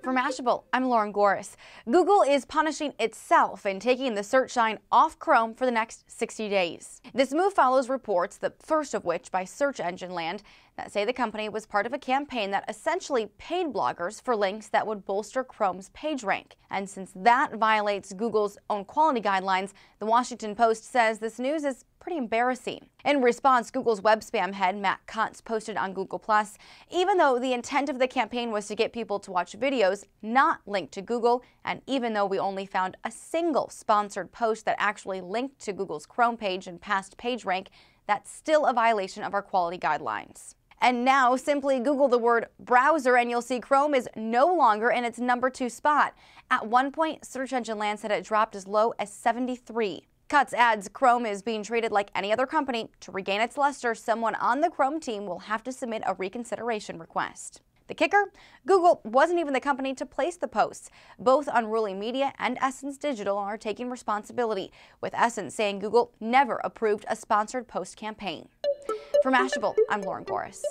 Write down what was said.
For Mashable, I'm Lauren Goris. Google is punishing itself and taking the search shine off Chrome for the next 60 days. This move follows reports, the first of which by Search Engine Land, that say the company was part of a campaign that essentially paid bloggers for links that would bolster Chrome's page rank. And since that violates Google's own quality guidelines, the Washington Post says this news is pretty embarrassing. In response, Google's web spam head, Matt Cutts, posted on Google+, even though the intent of the campaign was to get people to watch videos not linked to Google, and even though we only found a single sponsored post that actually linked to Google's Chrome page and passed PageRank, that's still a violation of our quality guidelines. And now, simply Google the word browser and you'll see Chrome is no longer in its number 2 spot. At one point, Search Engine Land said it dropped as low as 73. Cutts adds Chrome is being treated like any other company. To regain its luster, someone on the Chrome team will have to submit a reconsideration request. The kicker? Google wasn't even the company to place the posts. Both Unruly Media and Essence Digital are taking responsibility, with Essence saying Google never approved a sponsored post campaign. For Mashable, I'm Lauren Goris.